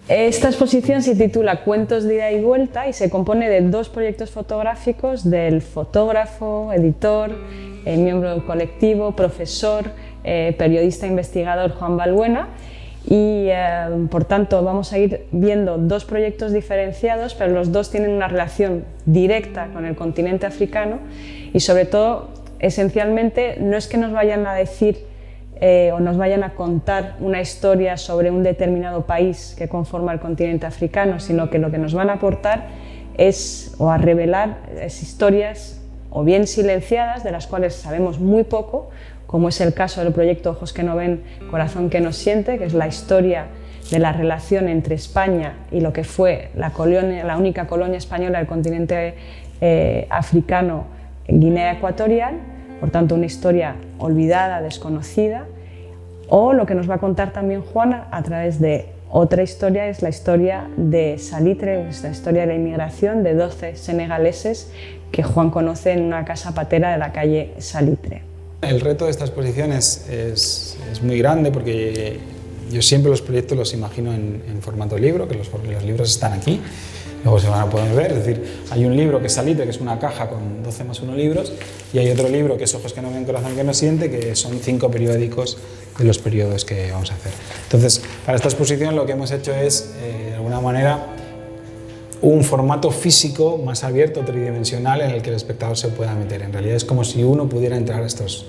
Esta exposición se titula Cuentos de ida y vuelta y se compone de 2 proyectos fotográficos del fotógrafo, editor, miembro del colectivo, profesor, periodista e investigador Juan Balbuena, y por tanto vamos a ir viendo 2 proyectos diferenciados, pero los 2 tienen una relación directa con el continente africano y sobre todo, esencialmente, no es que nos vayan a decir o nos vayan a contar una historia sobre un determinado país que conforma el continente africano, sino que lo que nos van a aportar es, o a revelar, historias o bien silenciadas, de las cuales sabemos muy poco, como es el caso del proyecto Ojos que no ven, corazón que no siente, que es la historia de la relación entre España y lo que fue la única colonia española del continente africano, Guinea Ecuatorial, por tanto una historia olvidada, desconocida, o lo que nos va a contar también Juan a través de otra historia, es la historia de Salitre, es la historia de la inmigración de 12 senegaleses que Juan conoce en una casa patera de la calle Salitre. El reto de esta exposición es muy grande porque yo siempre los proyectos los imagino en formato libro, que los libros están aquí. Luego se van a poder ver, es decir, hay un libro que es Salitre, que es una caja con 12 más 1 libros, y hay otro libro que es Ojos que no ven, corazón que no siente, que son 5 periódicos de los periodos que vamos a hacer. Entonces, para esta exposición lo que hemos hecho es, de alguna manera, un formato físico más abierto, tridimensional, en el que el espectador se pueda meter. En realidad es como si uno pudiera entrar a estos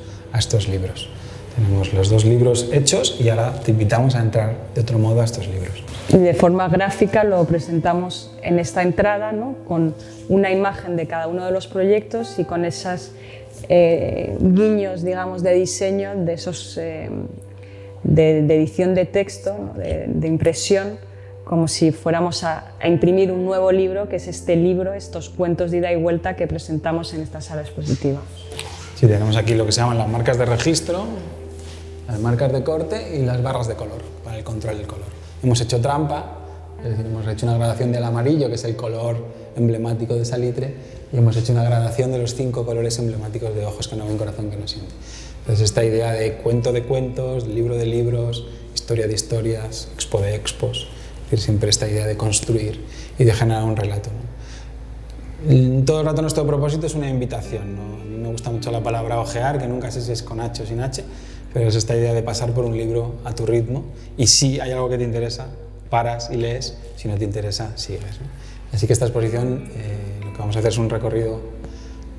libros. Tenemos los 2 libros hechos y ahora te invitamos a entrar de otro modo a estos libros. Y de forma gráfica lo presentamos en esta entrada, ¿no?, con una imagen de cada uno de los proyectos y con esos guiños, digamos, de diseño, de esos de edición de texto, ¿no?, de impresión, como si fuéramos a imprimir un nuevo libro, que es este libro, estos cuentos de ida y vuelta que presentamos en esta sala expositiva. Sí, tenemos aquí lo que se llaman las marcas de registro, las marcas de corte y las barras de color, para el control del color. Hemos hecho trampa, es decir, hemos hecho una gradación del amarillo, que es el color emblemático de Salitre, y hemos hecho una gradación de los 5 colores emblemáticos de Ojos que no ven, corazón que no siente. Entonces, esta idea de cuento de cuentos, libro de libros, historia de historias, expo de expos, es decir, siempre esta idea de construir y de generar un relato, ¿no? Todo el rato nuestro propósito es una invitación, ¿no? A mí me gusta mucho la palabra ojear, que nunca sé si es con H o sin H, pero es esta idea de pasar por un libro a tu ritmo, y si hay algo que te interesa, paras y lees; si no te interesa, sigues, ¿no? Así que esta exposición, lo que vamos a hacer es un recorrido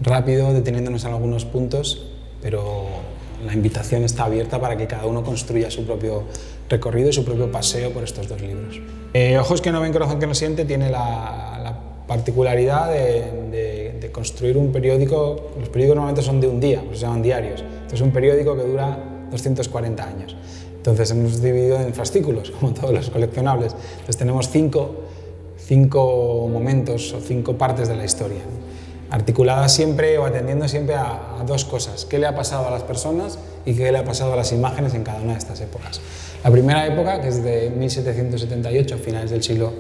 rápido, deteniéndonos en algunos puntos, pero la invitación está abierta para que cada uno construya su propio recorrido y su propio paseo por estos 2 libros. Ojos que no ven, corazón que no siente tiene la particularidad de construir un periódico. Los periódicos normalmente son de un día, pues se llaman diarios. Esto es un periódico que dura 240 años. Entonces hemos dividido en fascículos, como todos los coleccionables. Entonces tenemos 5 momentos o 5 partes de la historia, ¿no?, articuladas siempre o atendiendo siempre a 2 cosas: qué le ha pasado a las personas y qué le ha pasado a las imágenes en cada una de estas épocas. La primera época, que es de 1778, finales del siglo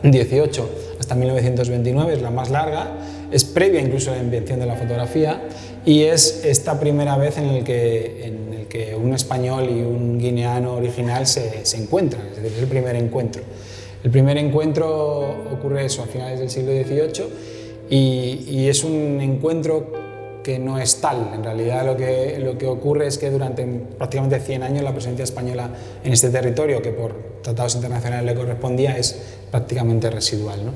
XVIII, hasta 1929, es la más larga, es previa incluso a la invención de la fotografía, y es esta primera vez en el que un español y un guineano original se encuentran, es decir, es el primer encuentro. El primer encuentro ocurre eso, a finales del siglo XVIII, y es un encuentro que no es tal. En realidad lo que ocurre es que durante prácticamente 100 años la presencia española en este territorio, que por tratados internacionales le correspondía, es prácticamente residual, ¿no?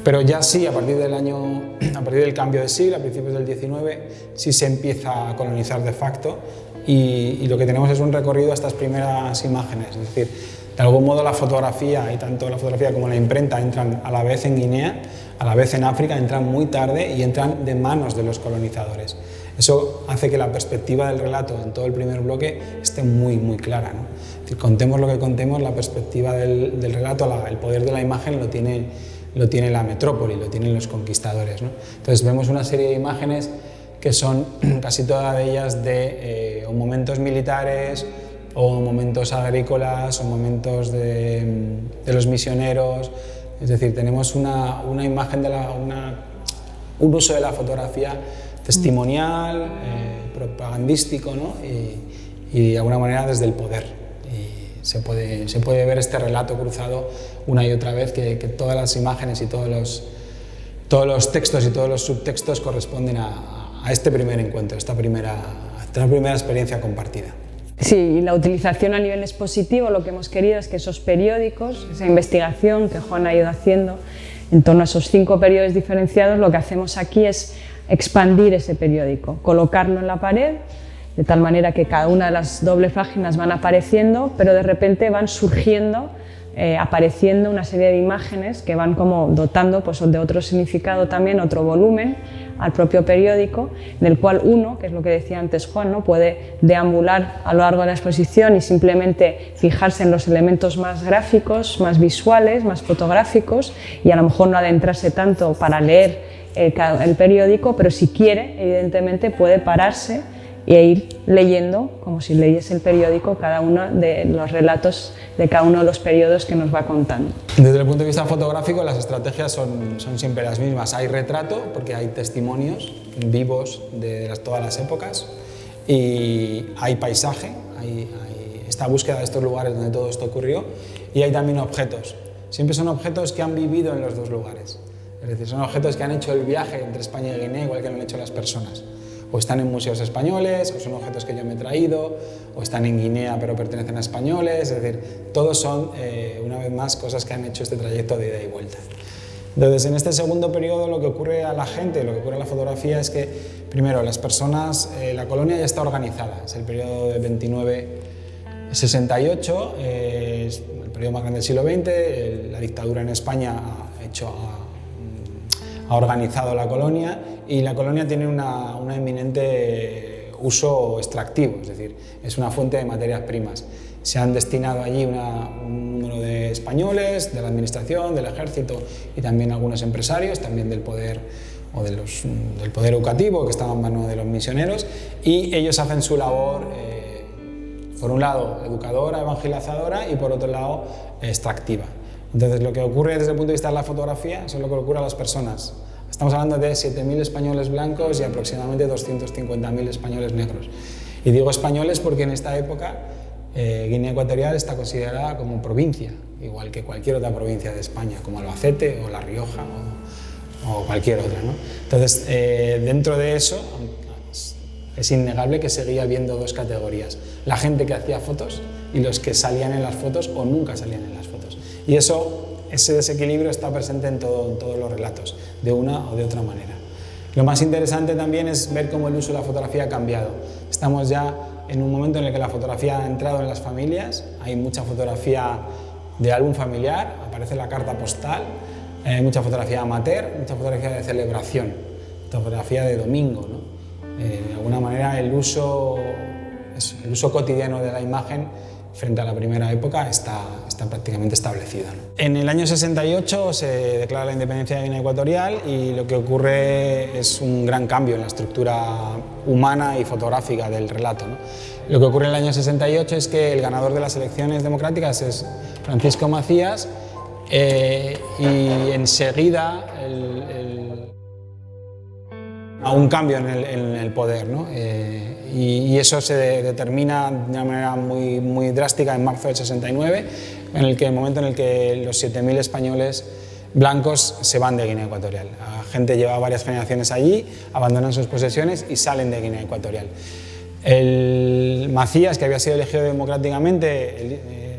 Pero ya sí, a partir del cambio de siglo, a principios del XIX, sí se empieza a colonizar de facto, y lo que tenemos es un recorrido a estas primeras imágenes. Es decir, de algún modo la fotografía, y tanto la fotografía como la imprenta, entran a la vez en Guinea, a la vez en África, entran muy tarde y entran de manos de los colonizadores. Eso hace que la perspectiva del relato en todo el primer bloque esté muy, muy clara, ¿no? Es decir, contemos lo que contemos, la perspectiva del relato, el poder de la imagen lo tiene la metrópoli, lo tienen los conquistadores, ¿no? Entonces vemos una serie de imágenes que son casi todas de ellas de o momentos militares, o momentos agrícolas, o momentos de los misioneros. Es decir, tenemos una imagen un uso de la fotografía testimonial, propagandístico, ¿no? Y de alguna manera desde el poder. Y se puede ver este relato cruzado una y otra vez, que todas las imágenes y todos los textos y todos los subtextos corresponden a este primer encuentro, a esta primera experiencia compartida. Sí, y la utilización a nivel expositivo, lo que hemos querido es que esos periódicos, esa investigación que Juan ha ido haciendo en torno a esos 5 periodos diferenciados, lo que hacemos aquí es expandir ese periódico, colocarlo en la pared, de tal manera que cada una de las dobles páginas van apareciendo, pero de repente van surgiendo, apareciendo una serie de imágenes que van como dotando pues, de otro significado también, otro volumen al propio periódico, en el cual uno, que es lo que decía antes Juan, ¿no? puede deambular a lo largo de la exposición y simplemente fijarse en los elementos más gráficos, más visuales, más fotográficos, y a lo mejor no adentrarse tanto para leer el periódico, pero si quiere, evidentemente puede pararse e ir leyendo, como si leyese el periódico, cada uno de los relatos de cada uno de los periodos que nos va contando. Desde el punto de vista fotográfico, las estrategias son siempre las mismas. Hay retrato, porque hay testimonios vivos de todas las épocas, y hay paisaje, hay esta búsqueda de estos lugares donde todo esto ocurrió, y hay también objetos. Siempre son objetos que han vivido en los dos lugares. Es decir, son objetos que han hecho el viaje entre España y Guinea, igual que lo han hecho las personas. O están en museos españoles, o son objetos que yo me he traído, o están en Guinea pero pertenecen a españoles, es decir, todos son, una vez más, cosas que han hecho este trayecto de ida y vuelta. Entonces, en este segundo periodo lo que ocurre a la gente, lo que ocurre a la fotografía es que, primero, las personas, la colonia ya está organizada, es el periodo de 29-68, es el periodo más grande del siglo XX, la dictadura en España ha organizado la colonia, y la colonia tiene un eminente uso extractivo, es decir, es una fuente de materias primas. Se han destinado allí un número de españoles, de la administración, del ejército y también algunos empresarios, también del poder o del poder educativo que estaba en manos de los misioneros, y ellos hacen su labor, por un lado, educadora, evangelizadora, y por otro lado, extractiva. Entonces, lo que ocurre desde el punto de vista de la fotografía es lo que ocurre a las personas. Estamos hablando de 7.000 españoles blancos y aproximadamente 250.000 españoles negros. Y digo españoles porque en esta época Guinea Ecuatorial está considerada como provincia, igual que cualquier otra provincia de España, como Albacete o La Rioja o cualquier otra, ¿no? Entonces, dentro de eso, es innegable que seguía habiendo dos categorías: la gente que hacía fotos y los que salían en las fotos o nunca salían en las fotos. Y ese desequilibrio está presente en todos los relatos, de una o de otra manera. Lo más interesante también es ver cómo el uso de la fotografía ha cambiado. Estamos ya en un momento en el que la fotografía ha entrado en las familias, hay mucha fotografía de álbum familiar, aparece la carta postal, mucha fotografía amateur, mucha fotografía de celebración, fotografía de domingo, ¿no? De alguna manera el uso cotidiano de la imagen frente a la primera época está prácticamente establecido, ¿no? En el año 68 se declara la independencia de Guinea Ecuatorial y lo que ocurre es un gran cambio en la estructura humana y fotográfica del relato, ¿no? Lo que ocurre en el año 68 es que el ganador de las elecciones democráticas es Francisco Macías, y enseguida a un cambio en el poder, ¿no? Y eso se determina de una manera muy drástica en marzo del 69, en el momento en el que los 7.000 españoles blancos se van de Guinea Ecuatorial. La gente lleva varias generaciones allí, abandonan sus posesiones y salen de Guinea Ecuatorial. El Macías, que había sido elegido democráticamente,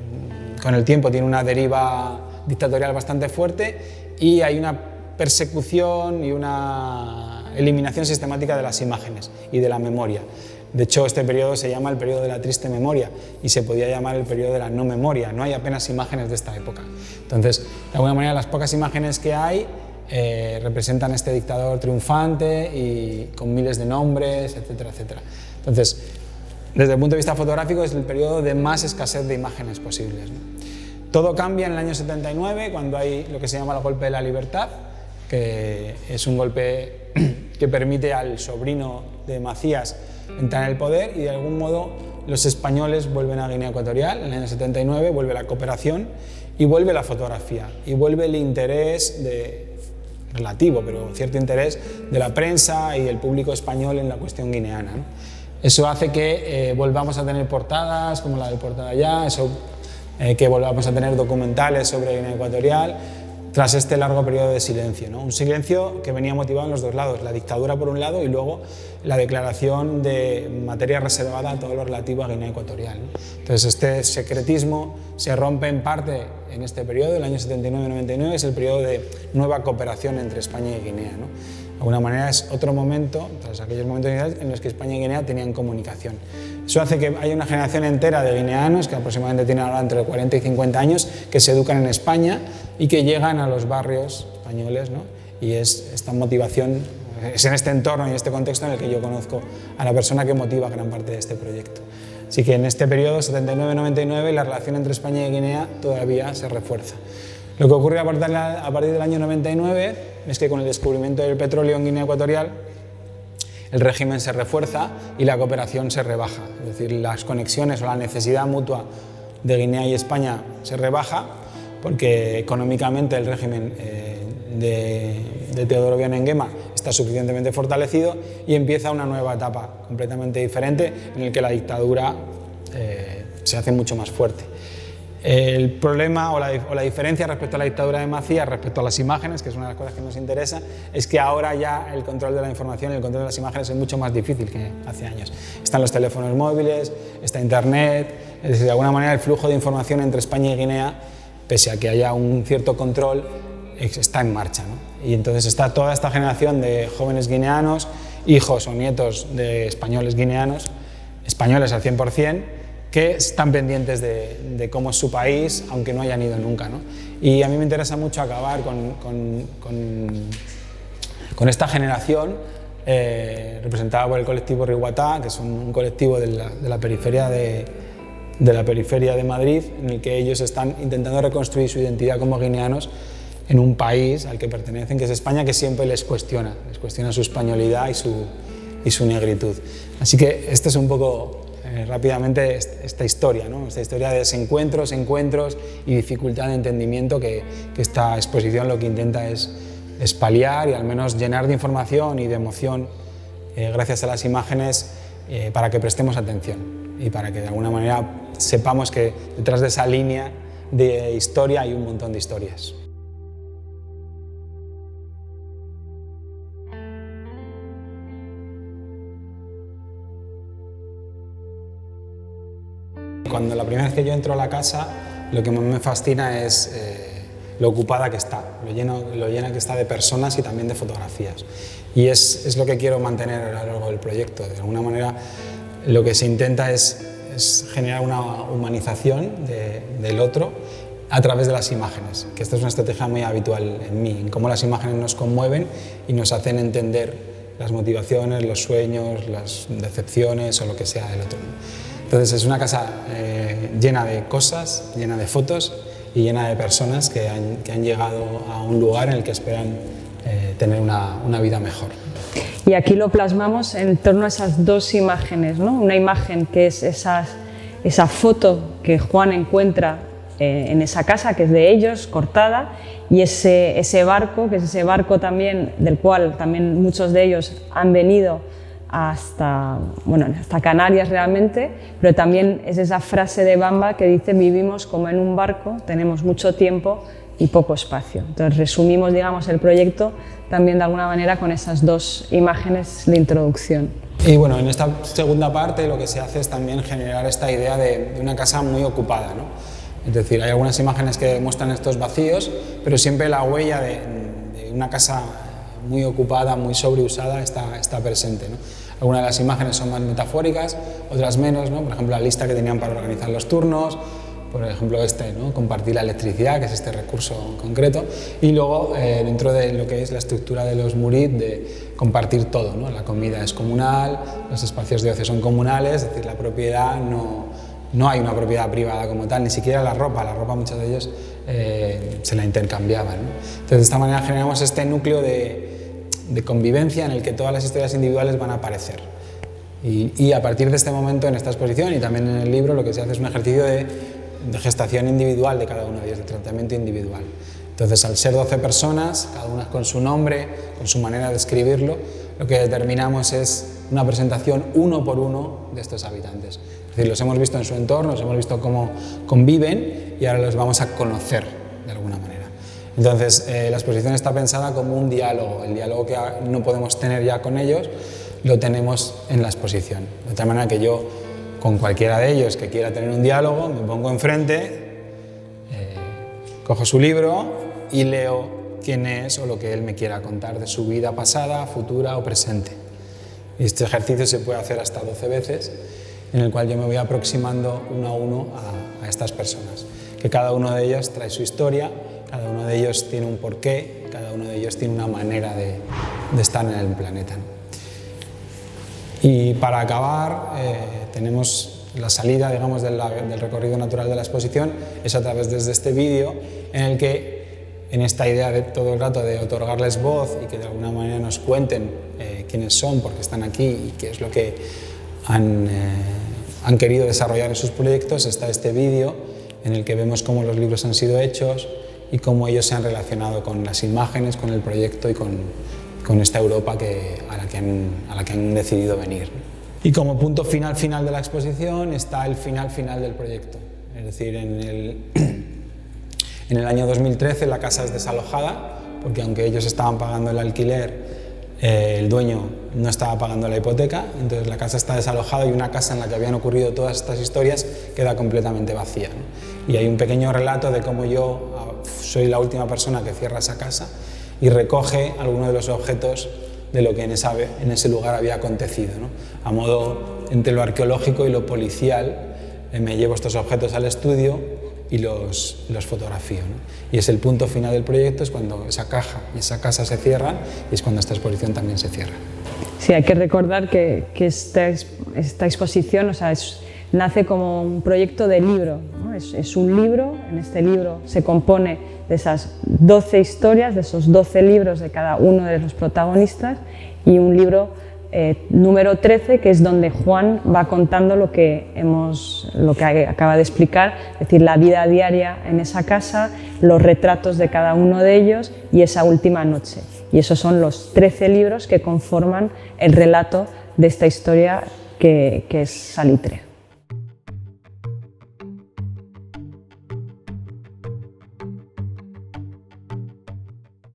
con el tiempo tiene una deriva dictatorial bastante fuerte y hay una persecución y una eliminación sistemática de las imágenes y de la memoria. De hecho, este periodo se llama el periodo de la triste memoria y se podía llamar el periodo de la no memoria. No hay apenas imágenes de esta época. Entonces, de alguna manera, las pocas imágenes que hay representan a este dictador triunfante y con miles de nombres, etcétera, etcétera. Entonces, desde el punto de vista fotográfico, es el periodo de más escasez de imágenes posibles, ¿no? Todo cambia en el año 79, cuando hay lo que se llama el golpe de la libertad, que es un golpe que permite al sobrino de Macías entrar en el poder y de algún modo los españoles vuelven a Guinea Ecuatorial. En el año 79 vuelve la cooperación y vuelve la fotografía y vuelve el interés relativo, pero cierto interés de la prensa y del público español en la cuestión guineana, ¿no? Eso hace que volvamos a tener portadas como la del Portada Ya, eso que volvamos a tener documentales sobre Guinea Ecuatorial, tras este largo periodo de silencio, ¿no? Un silencio que venía motivado en los dos lados, la dictadura por un lado y luego la declaración de materia reservada a todo lo relativo a Guinea Ecuatorial, ¿no? Entonces este secretismo se rompe en parte en este periodo, el año 79-99, es el periodo de nueva cooperación entre España y Guinea, ¿no? De alguna manera es otro momento, tras aquellos momentos en los que España y Guinea tenían comunicación. Eso hace que haya una generación entera de guineanos, que aproximadamente tienen ahora entre 40 y 50 años, que se educan en España y que llegan a los barrios españoles, ¿no? Y es esta motivación, es en este entorno y en este contexto en el que yo conozco a la persona que motiva gran parte de este proyecto. Así que en este periodo, 79-99, la relación entre España y Guinea todavía se refuerza. Lo que ocurre a partir del año 99 es que con el descubrimiento del petróleo en Guinea Ecuatorial, el régimen se refuerza y la cooperación se rebaja. Es decir, las conexiones o la necesidad mutua de Guinea y España se rebaja porque económicamente el régimen de Teodoro Obiang Nguema está suficientemente fortalecido y empieza una nueva etapa completamente diferente en la que la dictadura se hace mucho más fuerte. El problema o la diferencia respecto a la dictadura de Macías, respecto a las imágenes, que es una de las cosas que nos interesa, es que ahora ya el control de la información y el control de las imágenes es mucho más difícil que hace años. Están los teléfonos móviles, está Internet, es decir, de alguna manera el flujo de información entre España y Guinea, pese a que haya un cierto control, está en marcha, ¿no? Y entonces está toda esta generación de jóvenes guineanos, hijos o nietos de españoles guineanos, españoles al 100%, que están pendientes de cómo es su país, aunque no hayan ido nunca, ¿no? Y a mí me interesa mucho acabar con esta generación representada por el colectivo Rihuatá, que es un colectivo de la periferia de Madrid, en el que ellos están intentando reconstruir su identidad como guineanos en un país al que pertenecen, que es España, que siempre les cuestiona su españolidad y su negritud. Así que este es un poco rápidamente esta historia, ¿no? Esta historia de desencuentros, encuentros y dificultad de entendimiento que esta exposición lo que intenta es paliar y al menos llenar de información y de emoción gracias a las imágenes para que prestemos atención y para que de alguna manera sepamos que detrás de esa línea de historia hay un montón de historias. Cuando la primera vez que yo entro a la casa, lo que más me fascina es lo ocupada que está, lo llena que está de personas y también de fotografías. Y es lo que quiero mantener a lo largo del proyecto. De alguna manera, lo que se intenta es generar una humanización del otro a través de las imágenes, que esta es una estrategia muy habitual en mí, en cómo las imágenes nos conmueven y nos hacen entender las motivaciones, los sueños, las decepciones o lo que sea del otro. Entonces es una casa llena de cosas, llena de fotos y llena de personas que han llegado a un lugar en el que esperan tener una vida mejor. Y aquí lo plasmamos en torno a esas dos imágenes, ¿no? Una imagen que es esa foto que Juan encuentra en esa casa, que es de ellos, cortada, y ese barco, que es ese barco también del cual también muchos de ellos han venido hasta Canarias realmente, pero también es esa frase de Bamba que dice: vivimos como en un barco, tenemos mucho tiempo y poco espacio. Entonces resumimos, digamos, el proyecto también de alguna manera con esas dos imágenes de introducción. Y bueno, en esta segunda parte lo que se hace es también generar esta idea de una casa muy ocupada, ¿no? Es decir, hay algunas imágenes que muestran estos vacíos, pero siempre la huella de una casa muy ocupada, muy sobreusada está presente, ¿no? Algunas de las imágenes son más metafóricas, otras menos, ¿no? Por ejemplo, la lista que tenían para organizar los turnos, por ejemplo ¿no? Compartir la electricidad, que es este recurso concreto, y luego dentro de lo que es la estructura de los murid, de compartir todo, ¿no? La comida es comunal, los espacios de ocio son comunales, es decir, la propiedad no hay una propiedad privada como tal, ni siquiera la ropa muchos de ellos se la intercambiaban, ¿no? Entonces de esta manera generamos este núcleo de convivencia en el que todas las historias individuales van a aparecer. Y a partir de este momento en esta exposición y también en el libro lo que se hace es un ejercicio de gestación individual de cada uno de ellos, de tratamiento individual. Entonces, al ser 12 personas, cada una con su nombre, con su manera de escribirlo, lo que determinamos es una presentación uno por uno de estos habitantes. Es decir, los hemos visto en su entorno, los hemos visto cómo conviven y ahora los vamos a conocer de alguna manera. Entonces, la exposición está pensada como un diálogo. El diálogo que no podemos tener ya con ellos, lo tenemos en la exposición. De tal manera que yo, con cualquiera de ellos que quiera tener un diálogo, me pongo enfrente, cojo su libro y leo quién es o lo que él me quiera contar de su vida pasada, futura o presente. Y este ejercicio se puede hacer hasta 12 veces, en el cual yo me voy aproximando uno a uno a estas personas. Que cada uno de ellos trae su historia, cada uno de ellos tiene un porqué, cada uno de ellos tiene una manera de estar en el planeta. Y para acabar, tenemos la salida, digamos, del recorrido natural de la exposición, es a través de este vídeo, en el que, en esta idea de todo el rato de otorgarles voz y que de alguna manera nos cuenten quiénes son, por qué están aquí y qué es lo que han querido desarrollar en sus proyectos, está este vídeo en el que vemos cómo los libros han sido hechos y cómo ellos se han relacionado con las imágenes, con el proyecto y con esta Europa a la que han decidido venir. Y como punto final de la exposición está el final del proyecto. Es decir, en el año 2013 la casa es desalojada, porque aunque ellos estaban pagando el alquiler, el dueño no estaba pagando la hipoteca, entonces la casa está desalojada y una casa en la que habían ocurrido todas estas historias queda completamente vacía, ¿no? Y hay un pequeño relato de cómo yo soy la última persona que cierra esa casa y recoge algunos de los objetos de lo que en ese lugar había acontecido, ¿no? A modo entre lo arqueológico y lo policial, me llevo estos objetos al estudio y los fotografío, ¿no? Y es el punto final del proyecto, es cuando esa caja y esa casa se cierran y es cuando esta exposición también se cierra. Sí, hay que recordar que esta exposición, o sea, nace como un proyecto de libro, ¿no? Es un libro, en este libro se compone de esas 12 historias, de esos 12 libros de cada uno de los protagonistas y un libro número 13, que es donde Juan va contando lo que acaba de explicar, es decir, la vida diaria en esa casa, los retratos de cada uno de ellos y esa última noche. Y esos son los 13 libros que conforman el relato de esta historia que es Salitre.